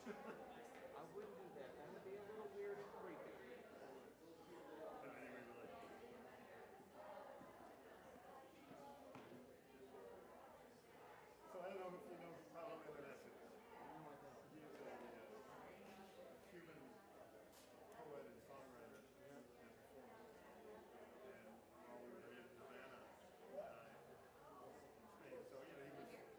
I wouldn't do that. That would be a little weird and creepy. No, anyway, really. So I don't know if you know Paolo Evanescence. No, I don't. He is a Cuban poet and songwriter Yep. and performer. And while we were in Havana, in Spain, so you know he was 70.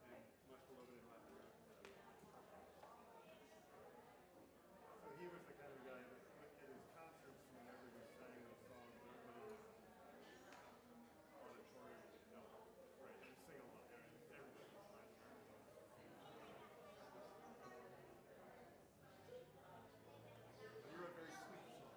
And much beloved in Latin America. So he was the kind of guy that at his concerts, whenever he sang those songs, everybody auditorium, right, and sing along. Everybody was Latin American. But he wrote very sweet songs.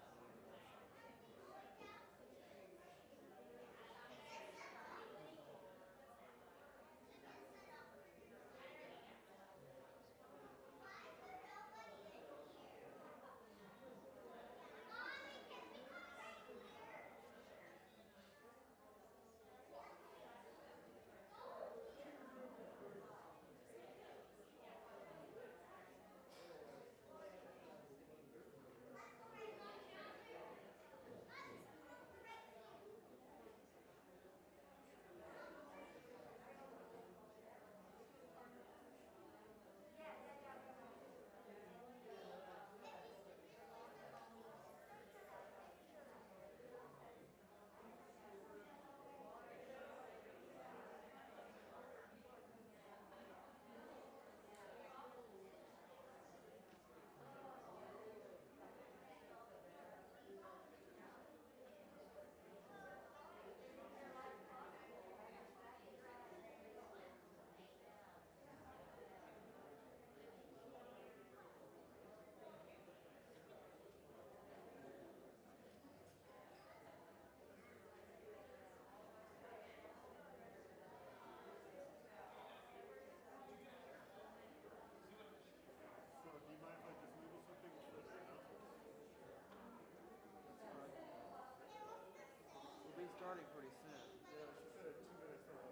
So do you mind if I just noodle something for the announcements? That's fine. We'll be starting pretty soon. Yeah, she said 2 minutes left.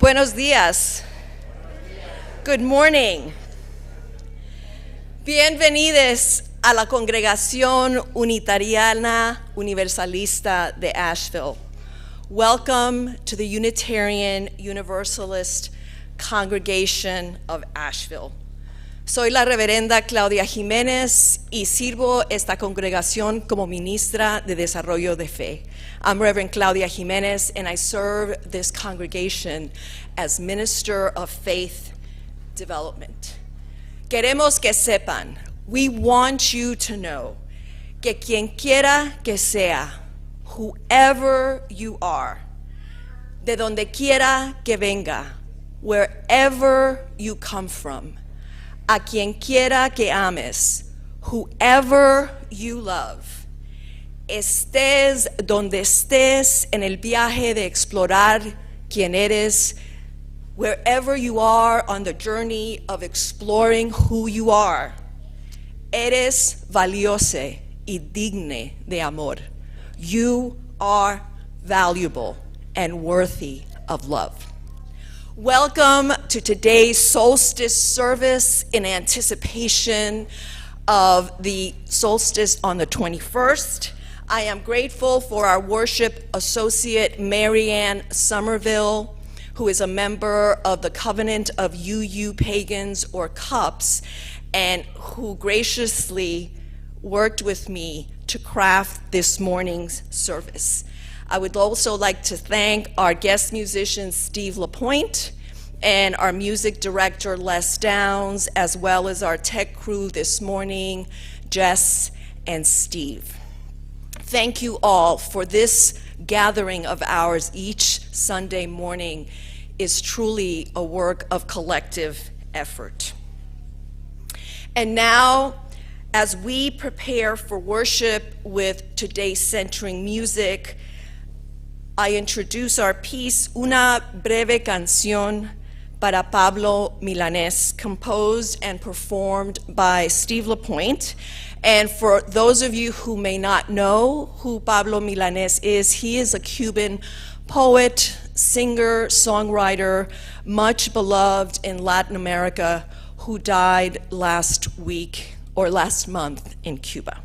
Buenos días. Good morning. Bienvenidos a la Congregación Unitariana Universalista de Asheville. Welcome to the Unitarian Universalist Congregation of Asheville. Soy la reverenda Claudia Jiménez y sirvo esta congregación como ministra de desarrollo de fe. I'm Reverend Claudia Jiménez, and I serve this congregation as Minister of Faith Development. Queremos que sepan, we want you to know, que quien quiera que sea, whoever you are, de donde quiera que venga, wherever you come from, a quien quiera que ames, whoever you love, estés donde estés en el viaje de explorar quién eres, wherever you are on the journey of exploring who you are, eres valioso y digne de amor. You are valuable and worthy of love. Welcome to today's Solstice service in anticipation of the solstice on the 21st. I am grateful for our worship associate, Marianne Somerville, who is a member of the Covenant of UU Pagans or CUPS, and who graciously worked with me to craft this morning's service. I would also like to thank our guest musician, Steve LaPointe, and our music director, Les Downs, as well as our tech crew this morning, Jess and Steve. Thank you all for this gathering of ours each Sunday morning is truly a work of collective effort. And now, as we prepare for worship with today's centering music, I introduce our piece, Una Breve Canción para Pablo Milanés, composed and performed by Steve LaPointe. And for those of you who may not know who Pablo Milanés is, he is a Cuban poet, singer, songwriter, much beloved in Latin America, who died last month in Cuba.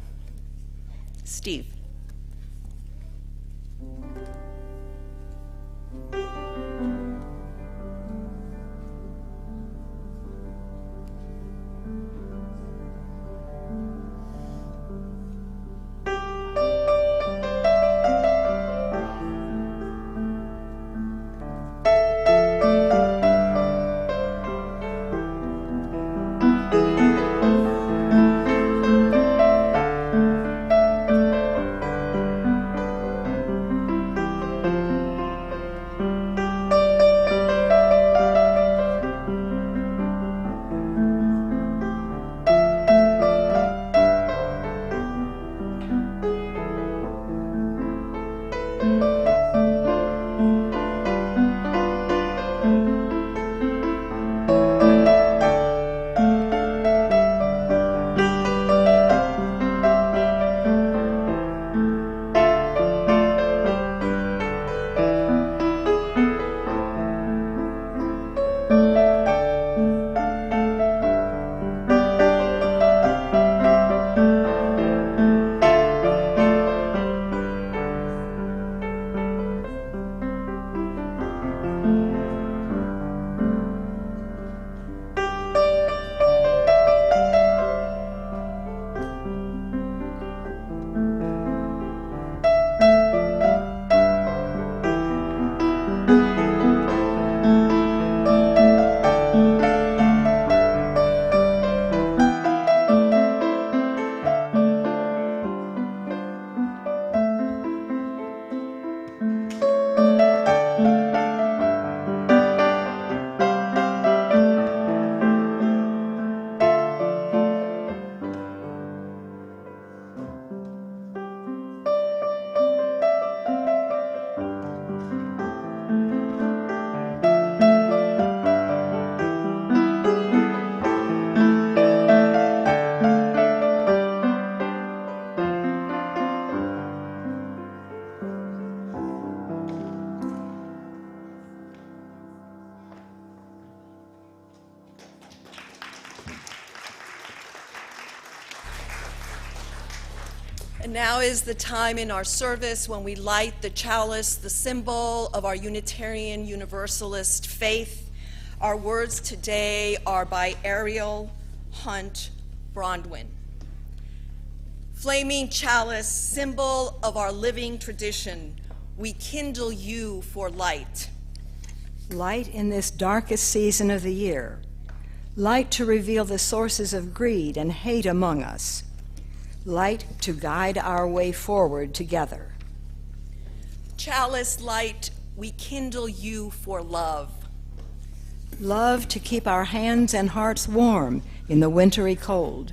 Steve. And now is the time in our service when we light the chalice, the symbol of our Unitarian Universalist faith. Our words today are by Ariel Hunt Brondwin. Flaming chalice, symbol of our living tradition, we kindle you for light. Light in this darkest season of the year. Light to reveal the sources of greed and hate among us. Light to guide our way forward together. Chalice light, we kindle you for love. Love to keep our hands and hearts warm in the wintry cold.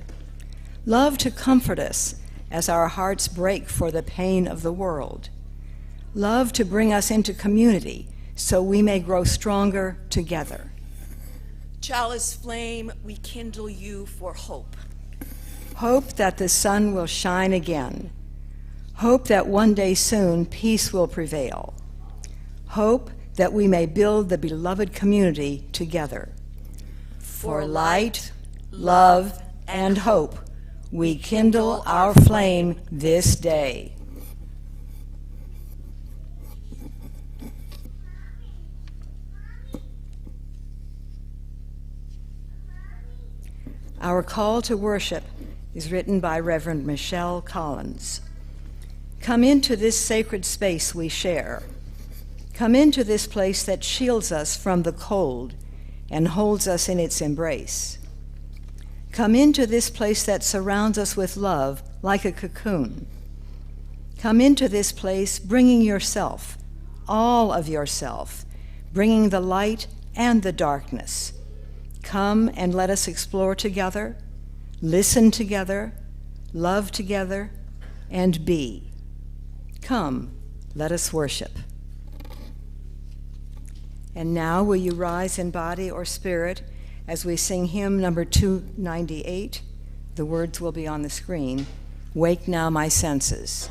Love to comfort us as our hearts break for the pain of the world. Love to bring us into community so we may grow stronger together. Chalice flame, we kindle you for hope. Hope that the sun will shine again. Hope that one day soon peace will prevail. Hope that we may build the beloved community together. For light, love, and hope, we kindle our flame this day. Our call to worship is written by Reverend Michelle Collins. Come into this sacred space we share. Come into this place that shields us from the cold and holds us in its embrace. Come into this place that surrounds us with love like a cocoon. Come into this place bringing yourself, all of yourself, bringing the light and the darkness. Come and let us explore together, listen together, love together, and be. Come, let us worship. And now will you rise in body or spirit as we sing hymn number 298. The words will be on the screen. Wake now my senses.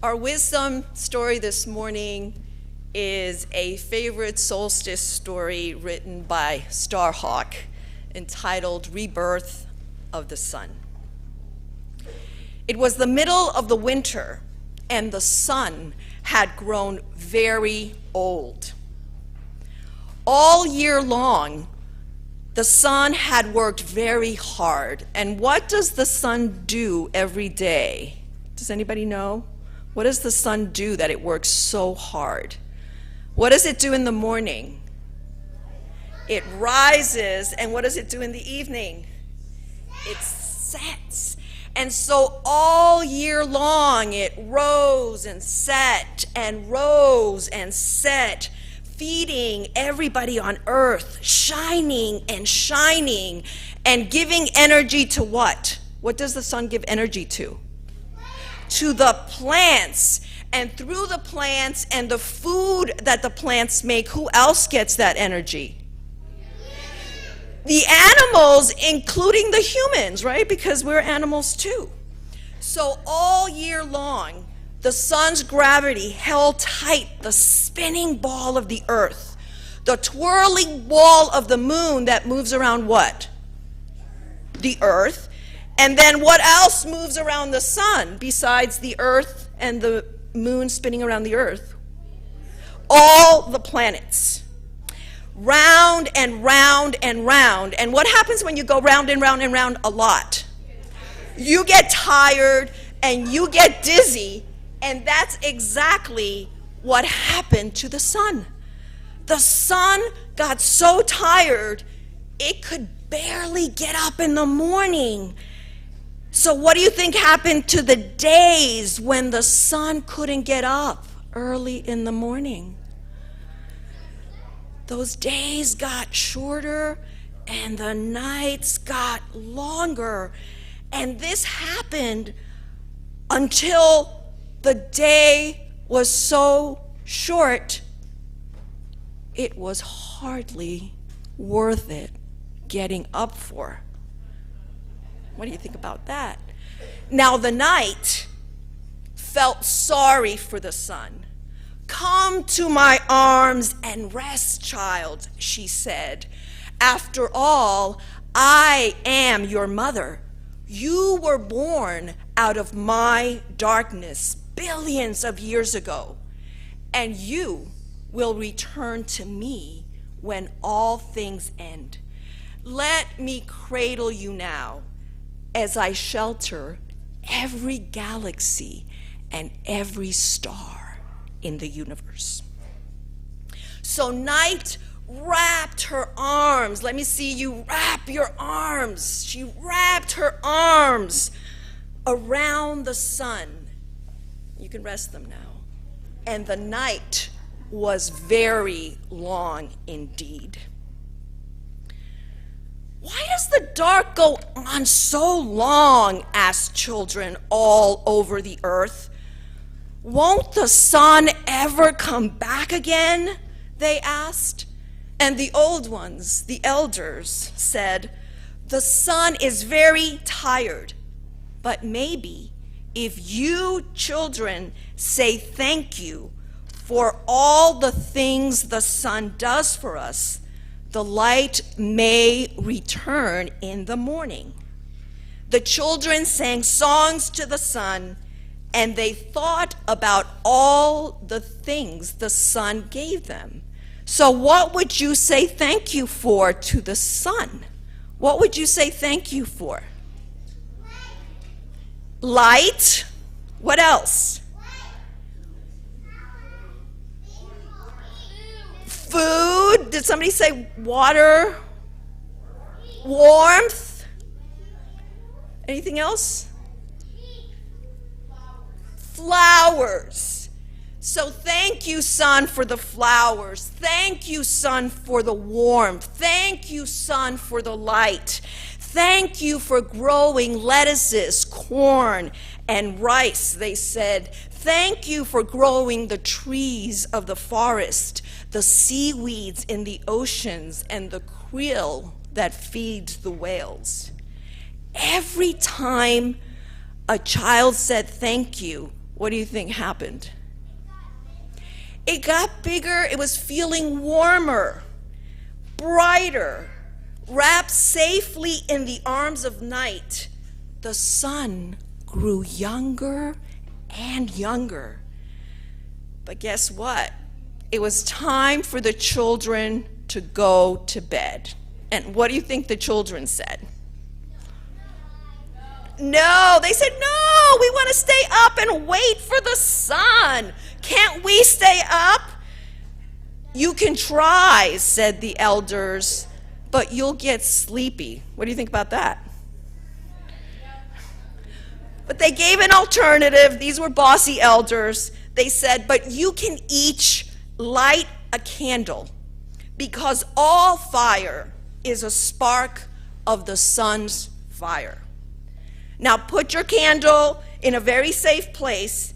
Our wisdom story this morning is a favorite solstice story written by Starhawk entitled Rebirth of the Sun. It was the middle of the winter, and the sun had grown very old. All year long, the sun had worked very hard. And what does the sun do every day? Does anybody know? What does the sun do that it works so hard? What does it do in the morning? It rises, and what does it do in the evening? It sets. And so all year long it rose and set and rose and set, feeding everybody on earth, shining and giving energy to what? What does the sun give energy to? To the plants. And through the plants and the food that the plants make, who else gets that energy? The animals, including the humans, right? Because we're animals too. So all year long, the sun's gravity held tight the spinning ball of the earth, the twirling ball of the moon that moves around what? The earth. And then what else moves around the sun besides the earth and the moon spinning around the earth? All the planets. Round and round and round. And what happens when you go round and round and round a lot? You get tired and you get dizzy, and that's exactly what happened to the sun. The sun got so tired it could barely get up in the morning. So what do you think happened to the days when the sun couldn't get up early in the morning? Those days got shorter and the nights got longer. And this happened until the day was so short, it was hardly worth it getting up for. What do you think about that? Now the night felt sorry for the sun. "Come to my arms and rest, child," she said. "After all, I am your mother. You were born out of my darkness billions of years ago, and you will return to me when all things end. Let me cradle you now as I shelter every galaxy and every star in the universe." So night wrapped her arms. Let me see you wrap your arms. She wrapped her arms around the sun. You can rest them now. And the night was very long indeed. "Why does the dark go on so long?" asked children all over the earth. "Won't the sun ever come back again?" they asked. And the old ones, the elders, said, "The sun is very tired, but maybe if you children say thank you for all the things the sun does for us, the light may return in the morning." The children sang songs to the sun, and they thought about all the things the sun gave them. So what would you say thank you for to the sun? What would you say thank you for? Light. What else? Food. Did somebody say water? Warmth. Anything else? Flowers. So thank you, sun, for the flowers. Thank you, sun, for the warmth. Thank you, sun, for the light. Thank you for growing lettuces, corn, and rice, they said. Thank you for growing the trees of the forest, the seaweeds in the oceans, and the krill that feeds the whales. Every time a child said thank you, what do you think happened? It got bigger. It was feeling warmer, brighter, wrapped safely in the arms of night. The sun grew younger and younger. But guess what? It was time for the children to go to bed. And what do you think the children said? No, they said, no, we want to stay up and wait for the sun. Can't we stay up? You can try, said the elders, but you'll get sleepy. What do you think about that? But they gave an alternative. These were bossy elders. They said, but you can each light a candle, because all fire is a spark of the sun's fire. Now put your candle in a very safe place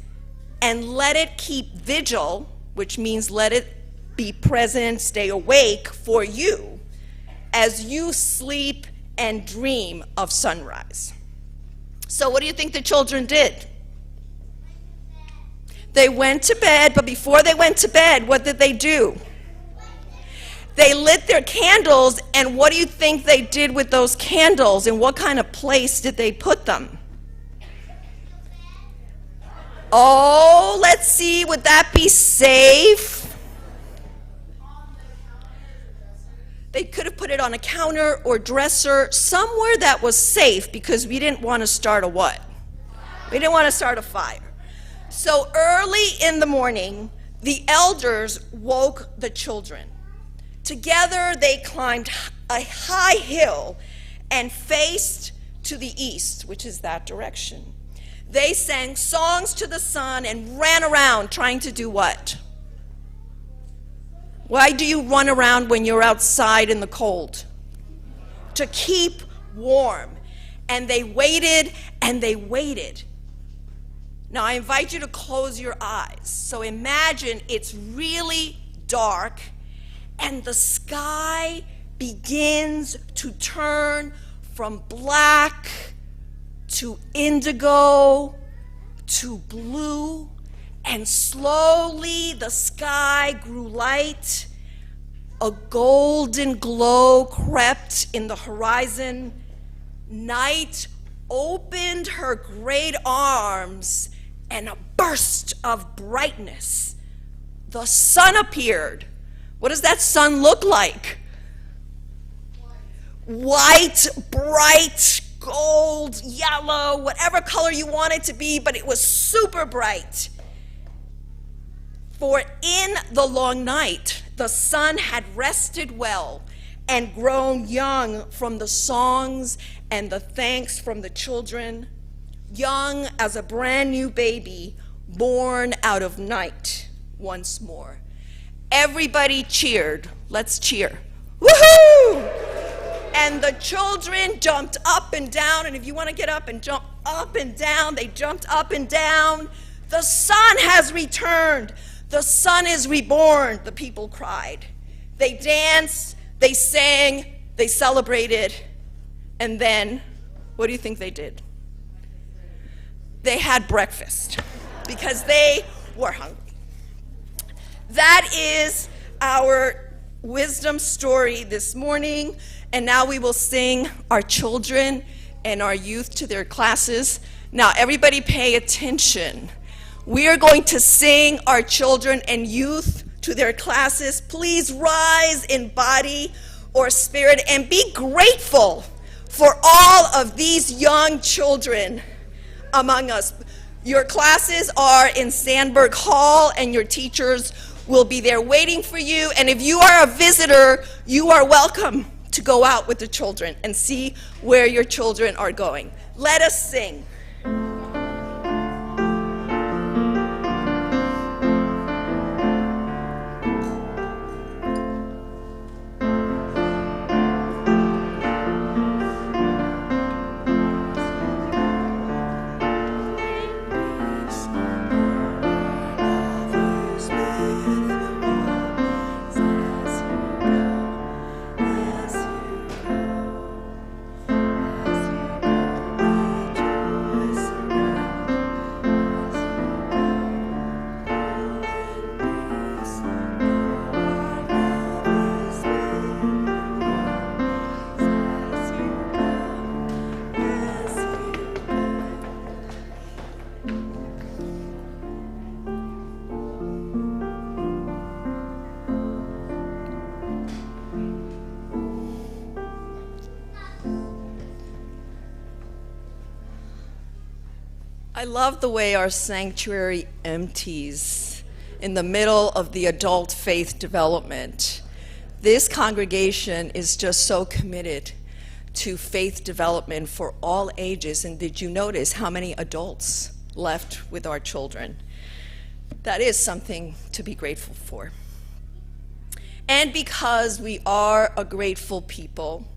and let it keep vigil, which means let it be present, stay awake for you as you sleep and dream of sunrise. So what do you think the children did? They went to bed, but before they went to bed, what did they do? They lit their candles, and what do you think they did with those candles? In what kind of place did they put them? Oh, let's see, would that be safe? They could have put it on a counter or dresser, somewhere that was safe, because we didn't want to start a what? We didn't want to start a fire. So early in the morning, the elders woke the children. Together they climbed a high hill and faced to the east, which is that direction. They sang songs to the sun and ran around trying to do what? Why do you run around when you're outside in the cold? To keep warm. And they waited and they waited. Now I invite you to close your eyes. So imagine it's really dark and the sky begins to turn from black to indigo to blue, and slowly the sky grew light. A golden glow crept in the horizon. Night opened her great arms, and a burst of brightness. The sun appeared. What does that sun look like? White, bright, gold, yellow, whatever color you want it to be, but it was super bright. For in the long night, the sun had rested well and grown young from the songs and the thanks from the children, young as a brand new baby born out of night once more. Everybody cheered. Let's cheer. Woohoo! And the children jumped up and down, and if you want to get up and jump up and down, they jumped up and down. The sun has returned. The sun is reborn, the people cried. They danced, they sang, they celebrated, and then, what do you think they did? They had breakfast because they were hungry. That is our wisdom story this morning, and now we will sing our children and our youth to their classes. Now, everybody pay attention. We are going to sing our children and youth to their classes. Please rise in body or spirit and be grateful for all of these young children among us. Your classes are in Sandberg Hall, and your teachers will be there waiting for you. And if you are a visitor, you are welcome to go out with the children and see where your children are going. Let us sing. As you go, I love the way our sanctuary empties in the middle of the adult faith development. This congregation is just so committed to faith development for all ages. And did you notice how many adults left with our children? That is something to be grateful for. And because we are a grateful people,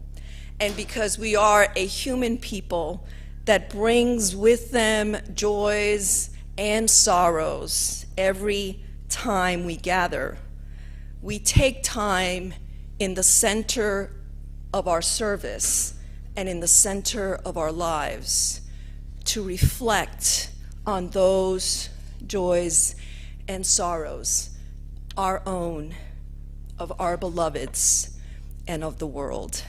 and because we are a human people that brings with them joys and sorrows every time we gather, we take time in the center of our service and in the center of our lives to reflect on those joys and sorrows, our own, of our beloveds, and of the world.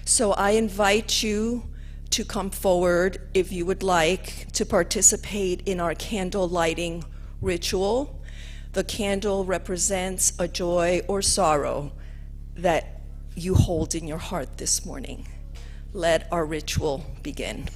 So I invite you to come forward if you would like to participate in our candle lighting ritual. The candle represents a joy or sorrow that you hold in your heart this morning. Let our ritual begin.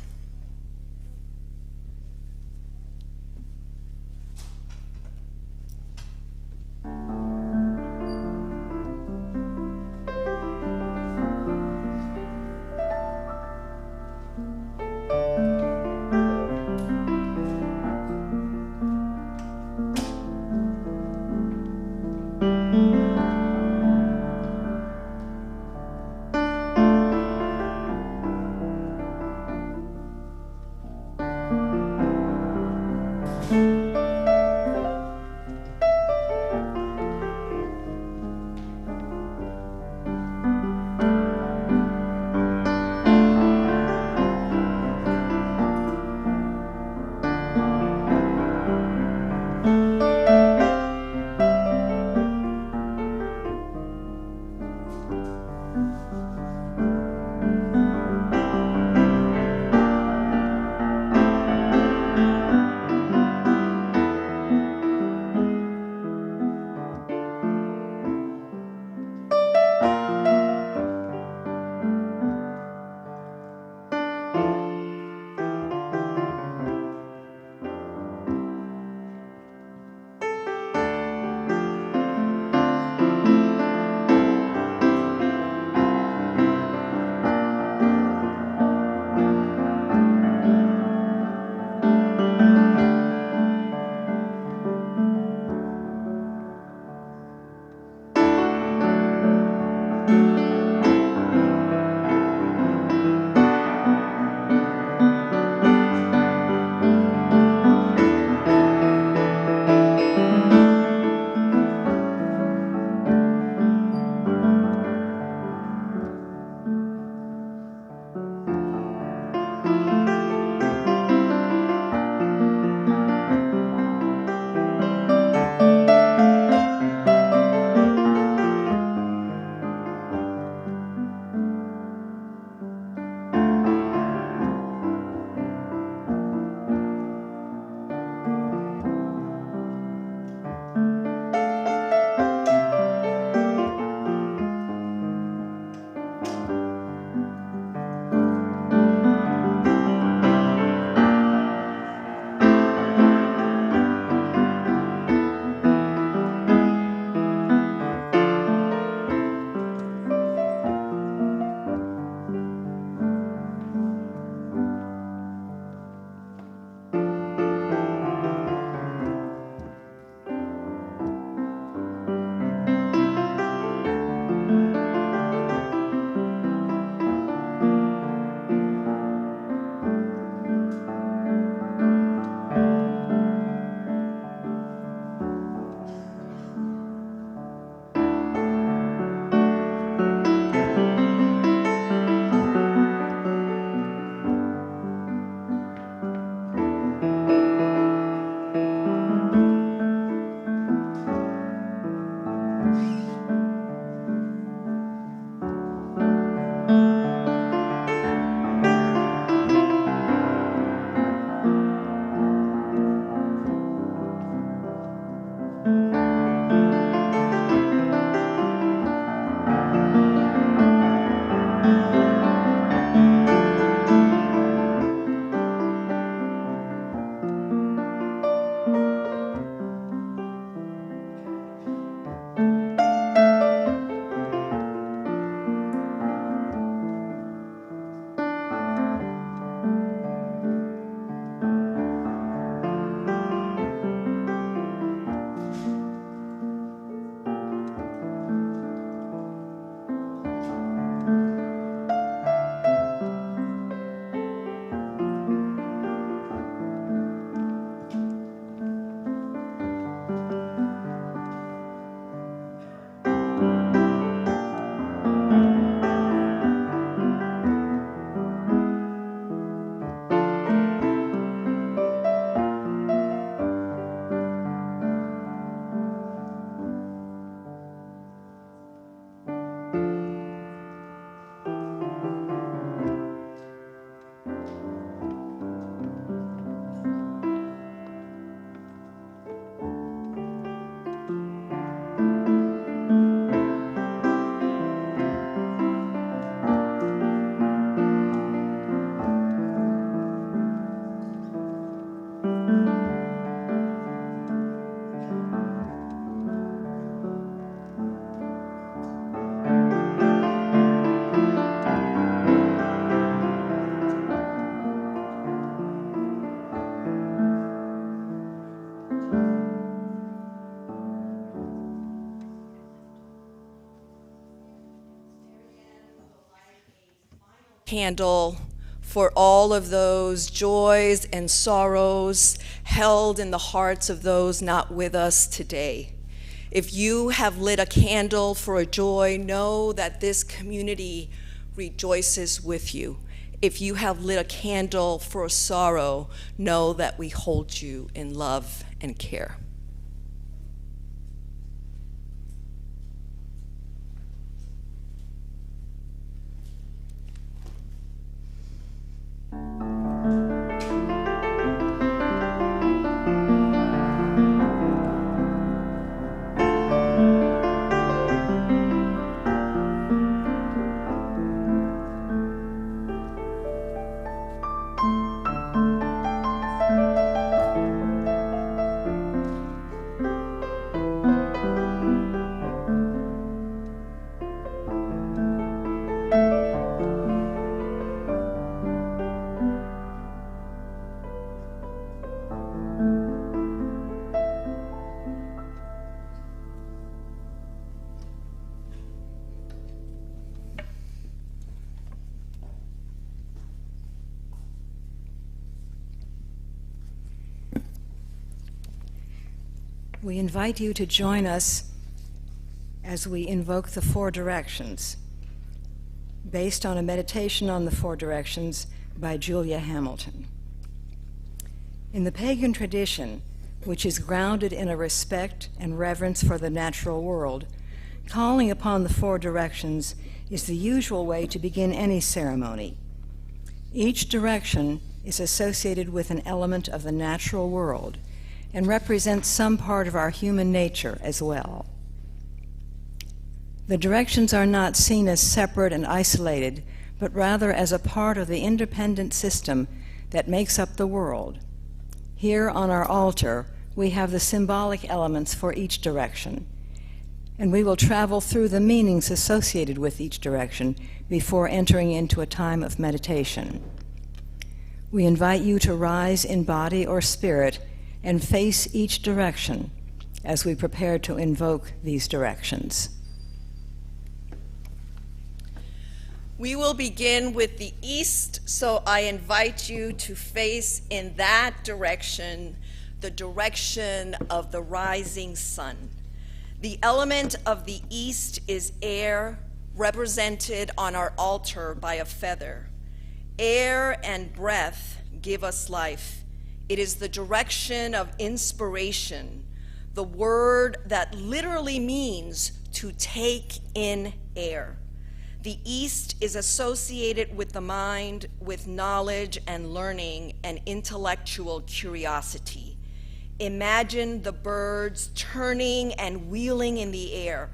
candle for all of those joys and sorrows held in the hearts of those not with us today. If you have lit a candle for a joy, know that this community rejoices with you. If you have lit a candle for a sorrow, know that we hold you in love and care. We invite you to join us as we invoke the four directions, based on a meditation on the four directions by Julia Hamilton. In the pagan tradition, which is grounded in a respect and reverence for the natural world, calling upon the four directions is the usual way to begin any ceremony. Each direction is associated with an element of the natural world and represents some part of our human nature as well. The directions are not seen as separate and isolated, but rather as a part of the independent system that makes up the world. Here on our altar, we have the symbolic elements for each direction, and we will travel through the meanings associated with each direction before entering into a time of meditation. We invite you to rise in body or spirit and face each direction as we prepare to invoke these directions. We will begin with the east, so I invite you to face in that direction, the direction of the rising sun. The element of the east is air, represented on our altar by a feather. Air and breath give us life. It is the direction of inspiration, the word that literally means to take in air. The east is associated with the mind, with knowledge and learning and intellectual curiosity. Imagine the birds turning and wheeling in the air.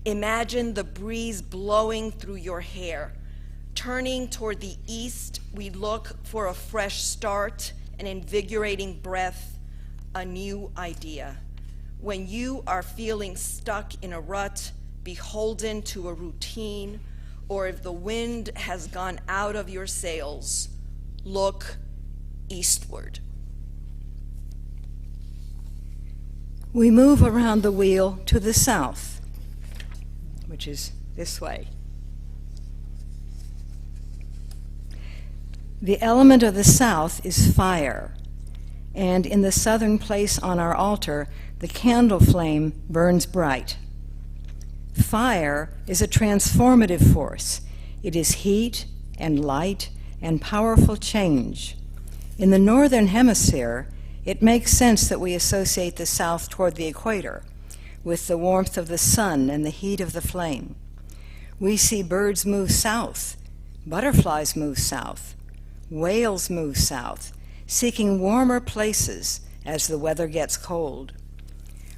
Imagine the breeze blowing through your hair. Turning toward the east, we look for a fresh start, an invigorating breath, a new idea. When you are feeling stuck in a rut, beholden to a routine, or if the wind has gone out of your sails, look eastward. We move around the wheel to the south, which is this way. The element of the south is fire, and in the southern place on our altar, the candle flame burns bright. Fire is a transformative force. It is heat and light and powerful change. In the northern hemisphere, it makes sense that we associate the south toward the equator, with the warmth of the sun and the heat of the flame. We see birds move south, butterflies move south, whales move south, seeking warmer places as the weather gets cold.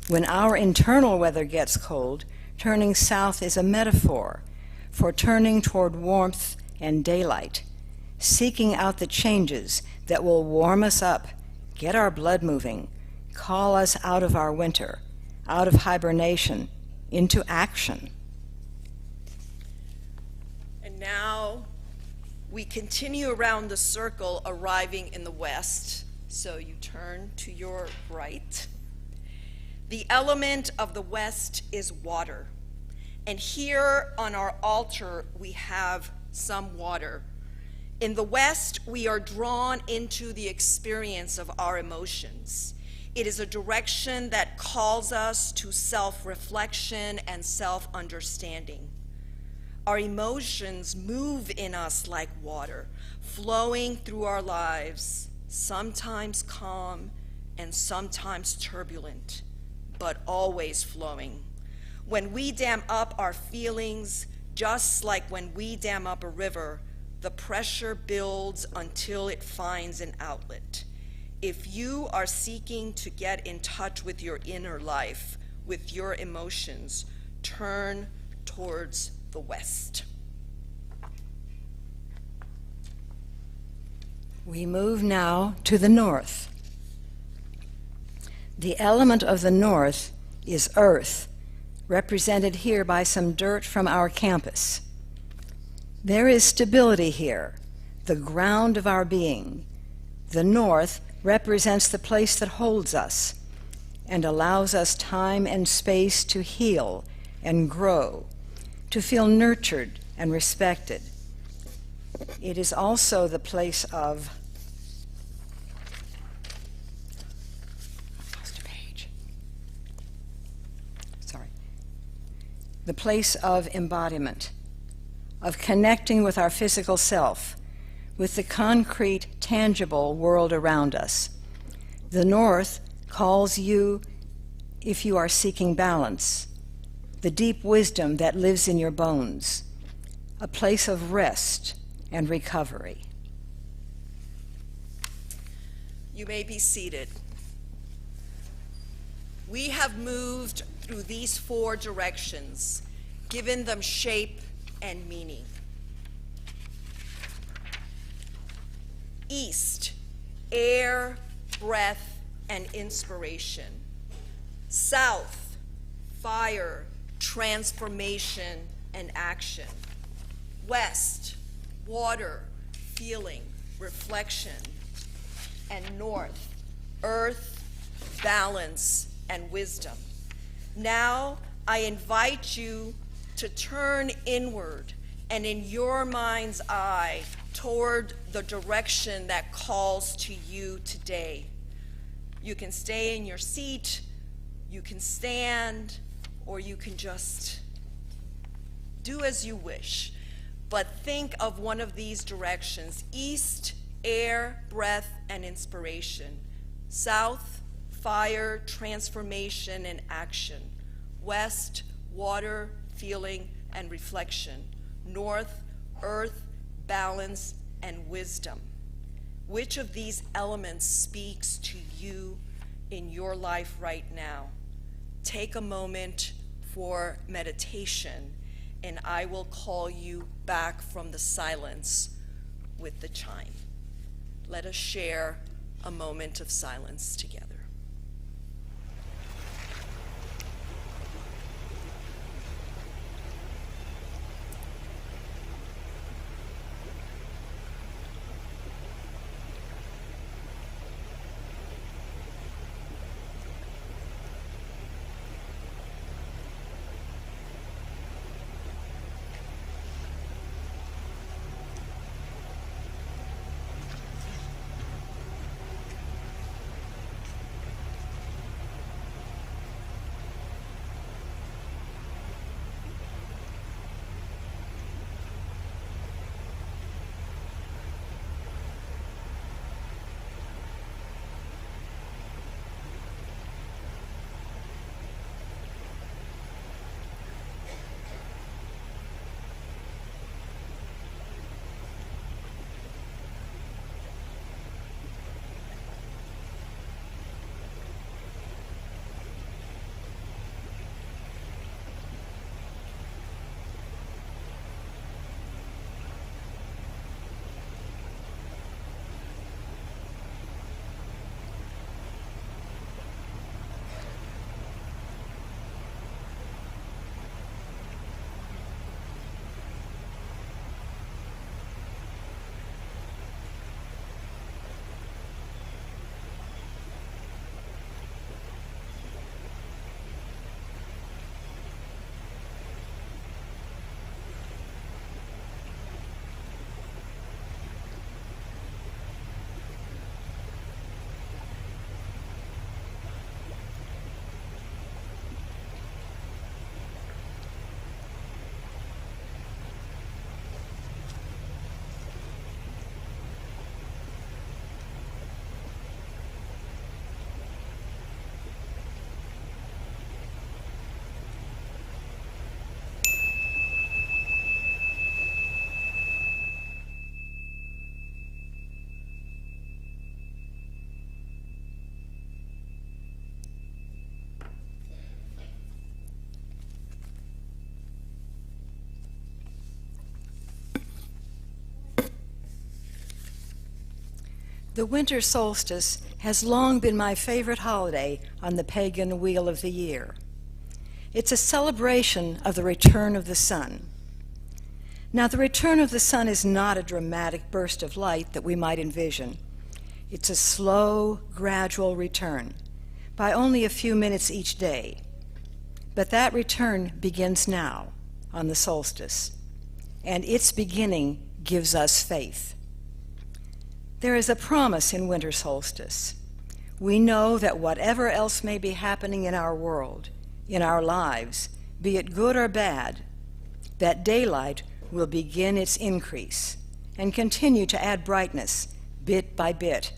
When our internal weather gets cold, turning south is a metaphor for turning toward warmth and daylight, seeking out the changes that will warm us up, get our blood moving, call us out of our winter, out of hibernation, into action. And now we continue around the circle, arriving in the west. So you turn to your right. The element of the west is water. And here on our altar, we have some water. In the West, we are drawn into the experience of our emotions. It is a direction that calls us to self-reflection and self-understanding. Our emotions move in us like water, flowing through our lives, sometimes calm and sometimes turbulent, but always flowing. When we dam up our feelings, just like when we dam up a river, the pressure builds until it finds an outlet. If you are seeking to get in touch with your inner life, with your emotions, turn towards the West. We move now to the north. The element of the north is earth, represented here by some dirt from our campus. There is stability here, the ground of our being. The north represents the place that holds us and allows us time and space to heal and grow, to feel nurtured and respected. It is also the place of the place of embodiment, of connecting with our physical self, with the concrete, tangible world around us. The North calls you, if you are seeking balance, the deep wisdom that lives in your bones, a place of rest and recovery. You may be seated. We have moved through these 4 directions, given them shape and meaning. East, air, breath, and inspiration. South, fire, transformation, and action. West, water, feeling, reflection. And north, earth, balance, and wisdom. Now, I invite you to turn inward and in your mind's eye toward the direction that calls to you today. You can stay in your seat, you can stand, or you can just do as you wish. But think of one of these directions: east, air, breath, and inspiration. South, fire, transformation, and action. West, water, feeling, and reflection. North, earth, balance, and wisdom. Which of these elements speaks to you in your life right now? Take a moment for meditation, and I will call you back from the silence with the chime. Let us share a moment of silence together. The winter solstice has long been my favorite holiday on the pagan wheel of the year. It's a celebration of the return of the sun. Now, the return of the sun is not a dramatic burst of light that we might envision. It's a slow, gradual return, by only a few minutes each day. But that return begins now, on the solstice, and its beginning gives us faith. There is a promise in winter solstice. We know that whatever else may be happening in our world, in our lives, be it good or bad, that daylight will begin its increase and continue to add brightness bit by bit,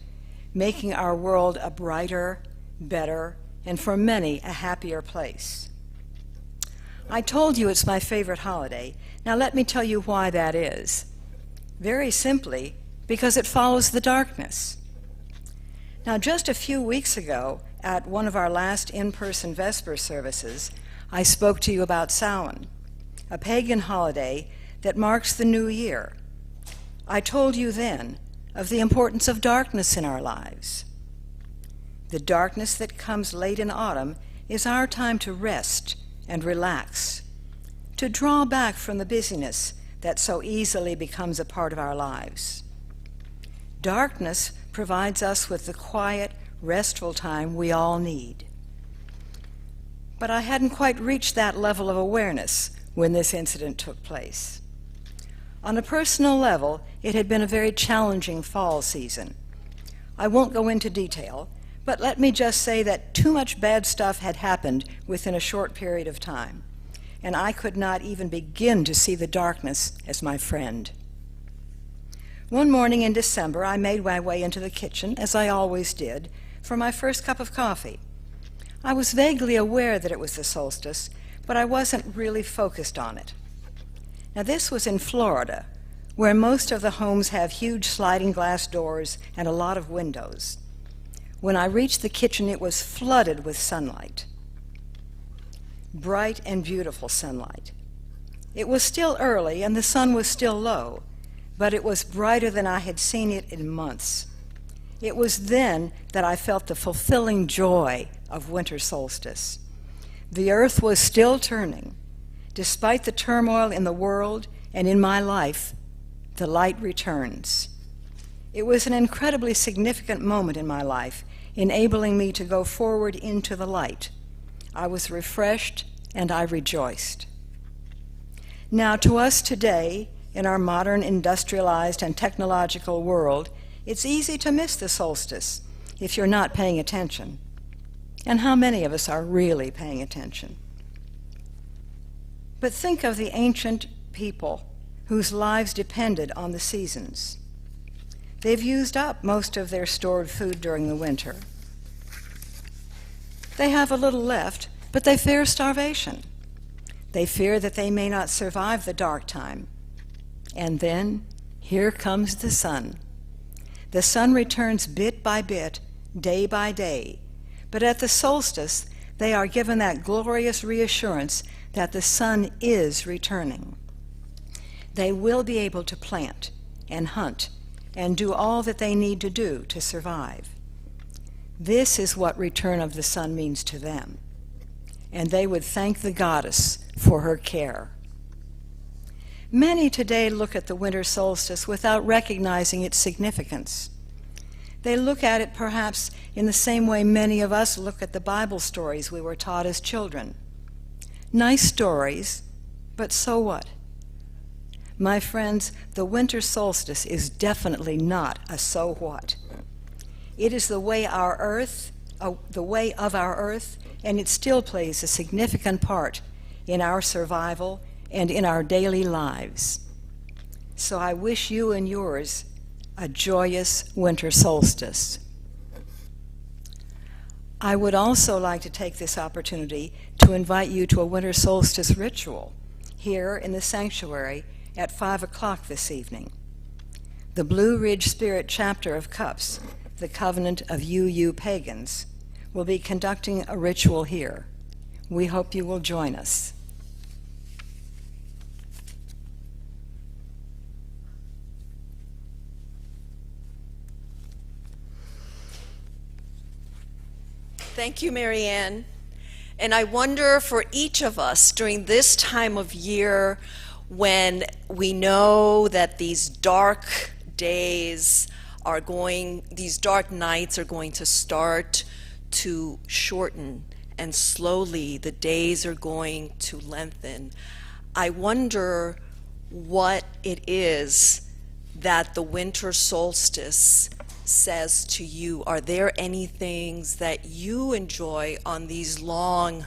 making our world a brighter, better, and for many a happier place. I told you it's my favorite holiday. Now let me tell you why that is. Very simply, because it follows the darkness. Now, just a few weeks ago, at one of our last in-person Vesper services, I spoke to you about Samhain, a pagan holiday that marks the new year. I told you then of the importance of darkness in our lives. The darkness that comes late in autumn is our time to rest and relax, to draw back from the busyness that so easily becomes a part of our lives. Darkness provides us with the quiet, restful time we all need. But I hadn't quite reached that level of awareness when this incident took place. On a personal level, it had been a very challenging fall season. I won't go into detail, but let me just say that too much bad stuff had happened within a short period of time, and I could not even begin to see the darkness as my friend. One morning in December, I made my way into the kitchen, as I always did, for my first cup of coffee. I was vaguely aware that it was the solstice, but I wasn't really focused on it. Now, this was in Florida, where most of the homes have huge sliding glass doors and a lot of windows. When I reached the kitchen, it was flooded with sunlight. Bright and beautiful sunlight. It was still early and the sun was still low, but it was brighter than I had seen it in months. It was then that I felt the fulfilling joy of winter solstice. The earth was still turning. Despite the turmoil in the world and in my life, the light returns. It was an incredibly significant moment in my life, enabling me to go forward into the light. I was refreshed and I rejoiced. Now, to us today, in our modern industrialized and technological world, it's easy to miss the solstice if you're not paying attention. And how many of us are really paying attention? But think of the ancient people whose lives depended on the seasons. They've used up most of their stored food during the winter. They have a little left, but they fear starvation. They fear that they may not survive the dark time. And then, here comes the sun. The sun returns bit by bit, day by day. But at the solstice, they are given that glorious reassurance that the sun is returning. They will be able to plant and hunt and do all that they need to do to survive. This is what return of the sun means to them, and they would thank the goddess for her care. Many today look at the winter solstice without recognizing its significance. They look at it perhaps in the same way many of us look at the Bible stories we were taught as children. Nice stories, but so what? My friends, the winter solstice is definitely not a so what. It is the way of our earth, and it still plays a significant part in our survival and in our daily lives. So I wish you and yours a joyous winter solstice. I would also like to take this opportunity to invite you to a winter solstice ritual here in the sanctuary at 5 o'clock this evening. The Blue Ridge Spirit Chapter of Cups, the Covenant of UU Pagans, will be conducting a ritual here. We hope you will join us. Thank you, Marianne. And I wonder for each of us during this time of year when we know that these dark days are going, these dark nights are going to start to shorten, and slowly the days are going to lengthen. I wonder what it is that the winter solstice says to you. Are there any things that you enjoy on these long,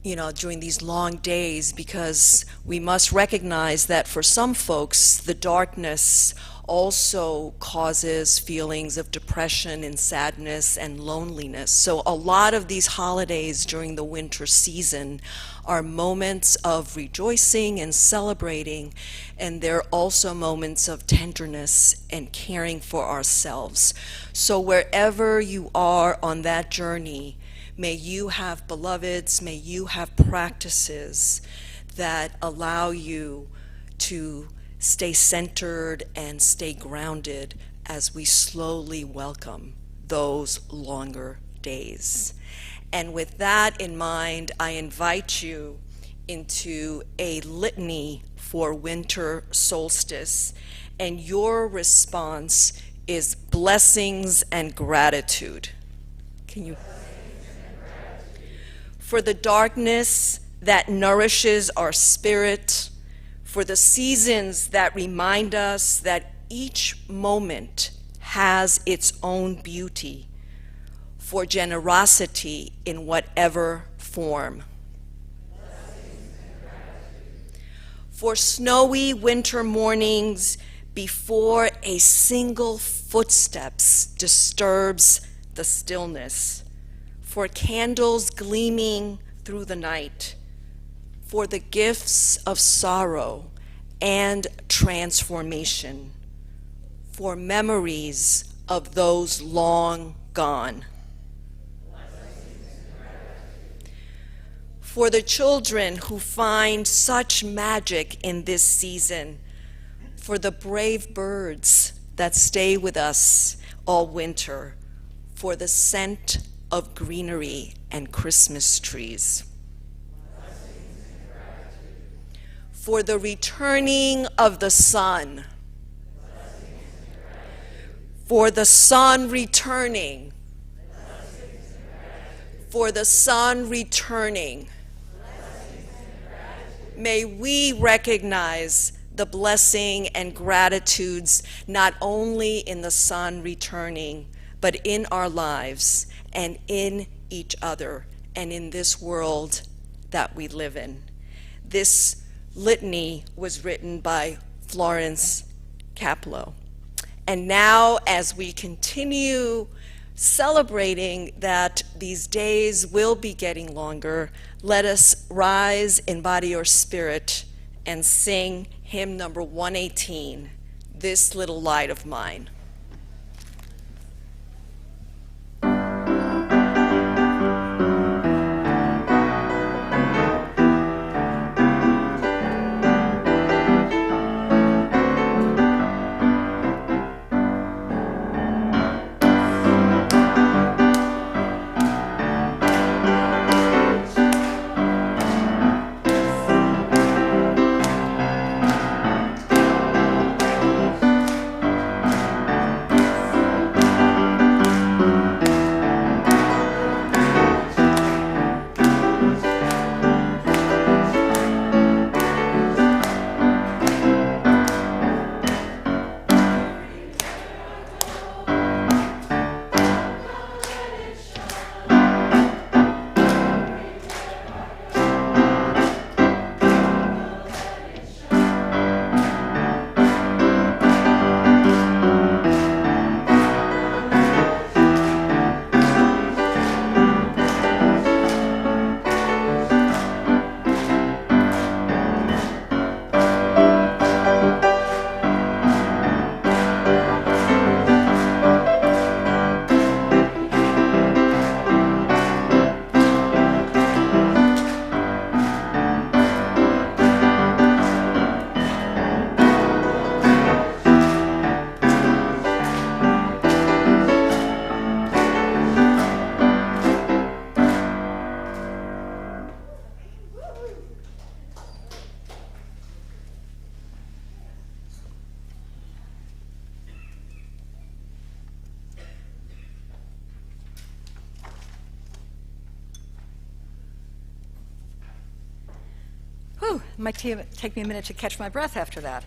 during these long days? Because we must recognize that for some folks, the darkness also causes feelings of depression and sadness and loneliness. So a lot of these holidays during the winter season are moments of rejoicing and celebrating, and they're also moments of tenderness and caring for ourselves. So wherever you are on that journey, may you have beloveds, may you have practices that allow you to stay centered and stay grounded as we slowly welcome those longer days. And with that in mind, I invite you into a litany for winter solstice, and your response is blessings and gratitude. Can you? For the darkness that nourishes our spirit, for the seasons that remind us that each moment has its own beauty, for generosity in whatever form. For snowy winter mornings before a single footsteps disturbs the stillness, for candles gleaming through the night, for the gifts of sorrow and transformation, for memories of those long gone. For the children who find such magic in this season, for the brave birds that stay with us all winter, for the scent of greenery and Christmas trees. For the returning of the sun, for the sun returning, for the sun returning. May we recognize the blessing and gratitudes not only in the sun returning, but in our lives and in each other and in this world that we live in. This litany was written by Florence Caplow. And now, as we continue celebrating that these days will be getting longer, let us rise in body or spirit and sing hymn number 118, This Little Light of Mine. Whew, might take me a minute to catch my breath after that.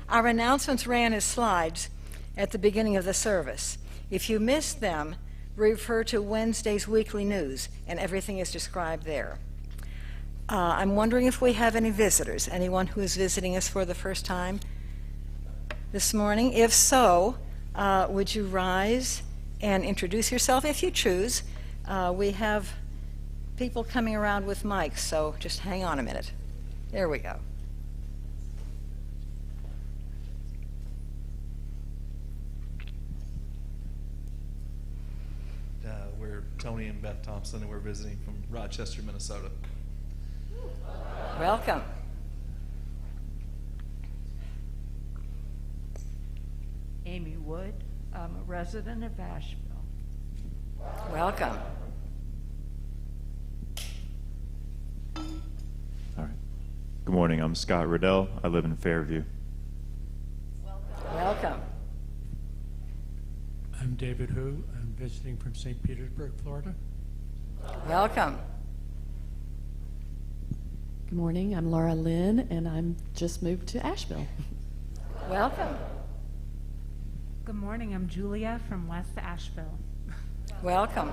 Our announcements ran as slides at the beginning of the service. If you missed them, refer to Wednesday's weekly news, and everything is described there. I'm wondering if we have any visitors, anyone who is visiting us for the first time this morning. If so, would you rise and introduce yourself if you choose? We have people coming around with mics, so just hang on a minute. There we go. We're Tony and Beth Thompson, and we're visiting from Rochester, Minnesota. Welcome. Amy Wood. I'm a resident of Asheville. Welcome. All right. Good morning. I'm Scott Riddell. I live in Fairview. Welcome. I'm David Hu. I'm visiting from St. Petersburg, Florida. Welcome. Good morning, I'm Laura Lynn, and I'm just moved to Asheville. Welcome. Good morning, I'm Julia from West Asheville. Welcome.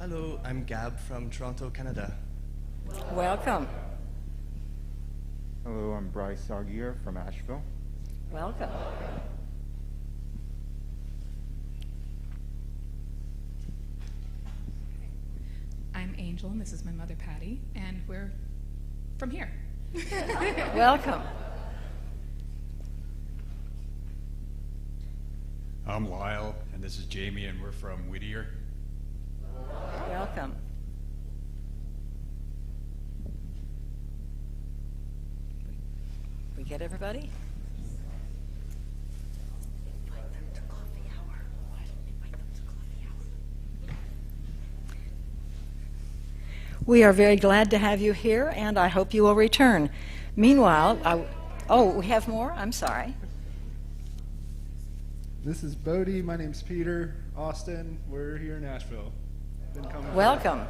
Hello, I'm Gab from Toronto, Canada. Welcome. Hello, I'm Bryce Aguirre from Asheville. Welcome. I'm Angel, and this is my mother, Patty, and we're from here. Welcome. I'm Lyle, and this is Jamie, and we're from Whittier. Welcome. We get everybody? We are very glad to have you here, and I hope you will return. Meanwhile, we have more? I'm sorry. This is Bodie. My name's Peter. Austin. We're here in Asheville. Been coming. Welcome.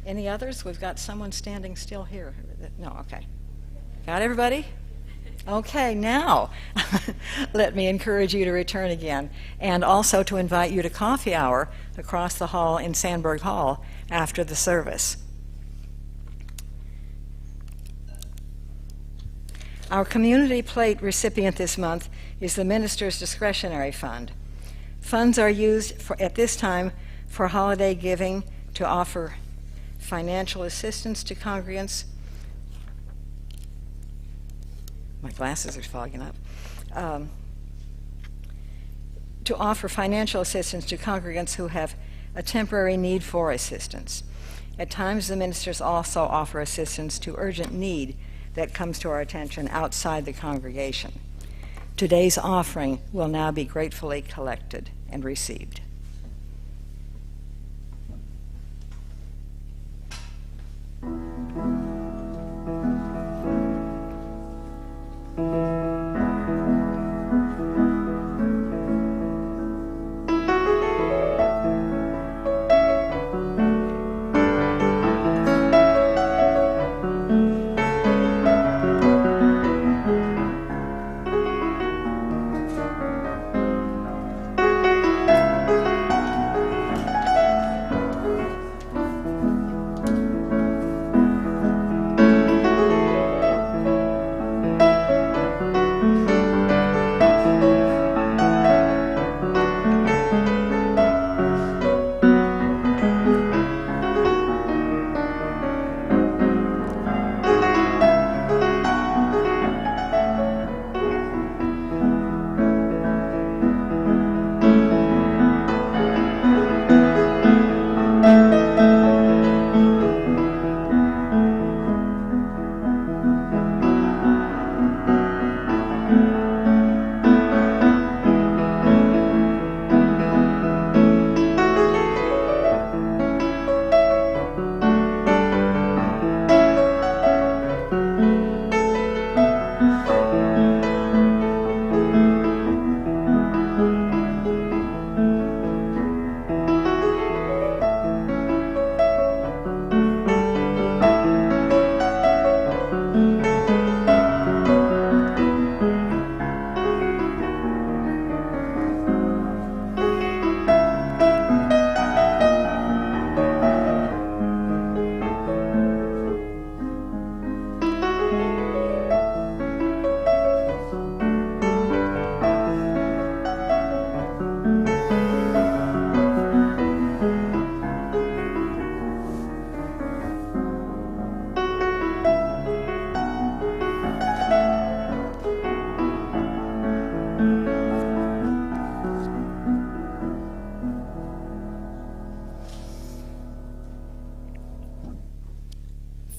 Any others? We've got someone standing still here. No, okay. Got everybody? Okay, now let me encourage you to return again, and also to invite you to coffee hour across the hall in Sandberg Hall after the service. Our community plate recipient this month is the Minister's Discretionary Fund. Funds are used at this time for holiday giving to offer financial assistance to congregants. My glasses are fogging up. To offer financial assistance to congregants who have a temporary need for assistance. At times, the ministers also offer assistance to urgent need that comes to our attention outside the congregation. Today's offering will now be gratefully collected and received.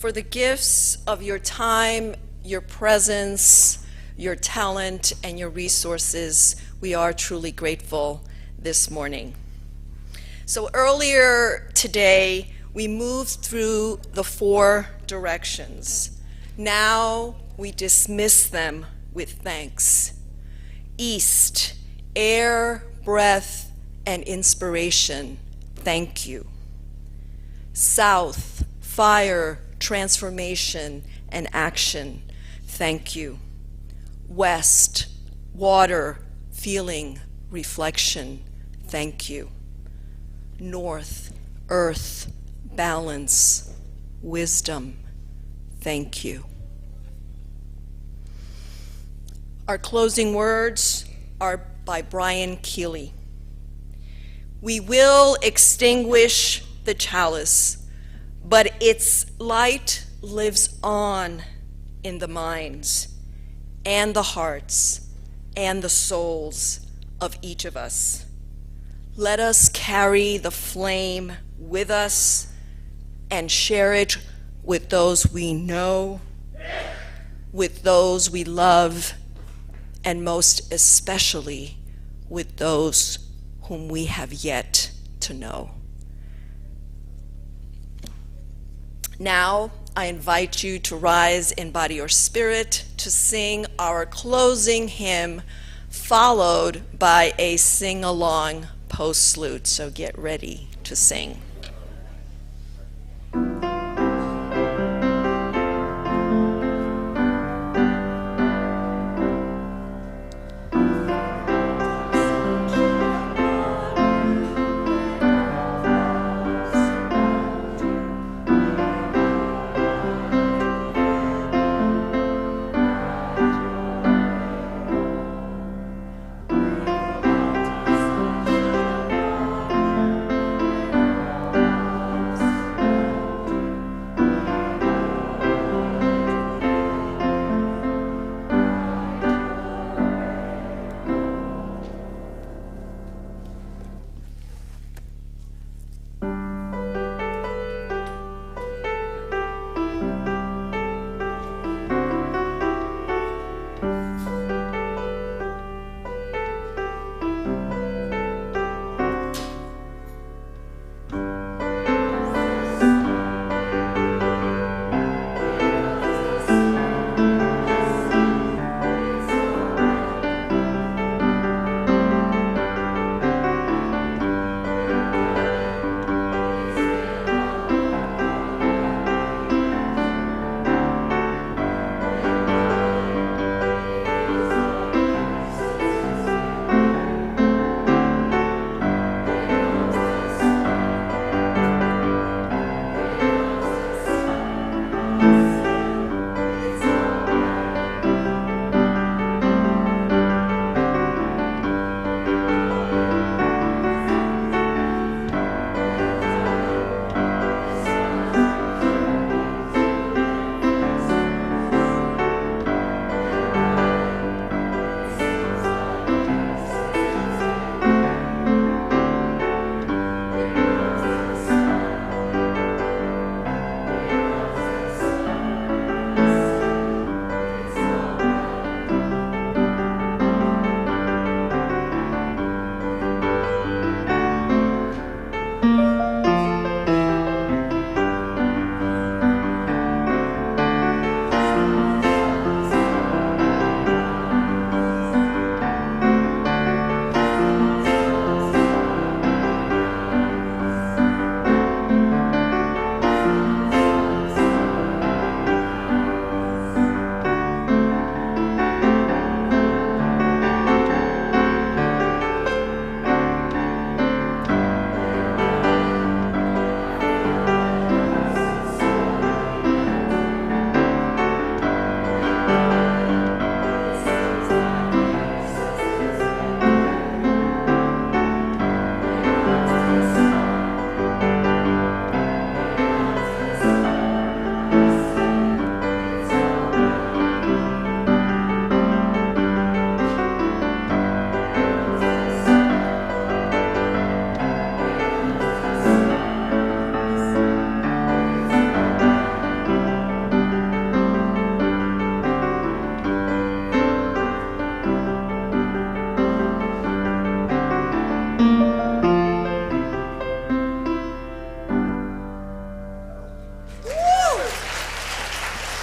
for the gifts of your time, your presence, your talent, and your resources. We are truly grateful this morning. So earlier today, we moved through the 4 directions. Now we dismiss them with thanks. East, air, breath, and inspiration, thank you. South, fire, transformation, and action, thank you. West, water, feeling, reflection, thank you. North, earth, balance, wisdom, thank you. Our closing words are by Brian Keeley. We will extinguish the chalice, but its light lives on in the minds and the hearts and the souls of each of us. Let us carry the flame with us and share it with those we know, with those we love, and most especially with those whom we have yet to know. Now, I invite you to rise in body or spirit to sing our closing hymn, followed by a sing-along post-salute. So get ready to sing.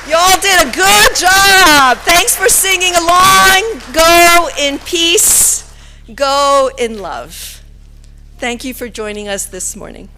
You all did a good job. Thanks for singing along. Go in peace. Go in love. Thank you for joining us this morning.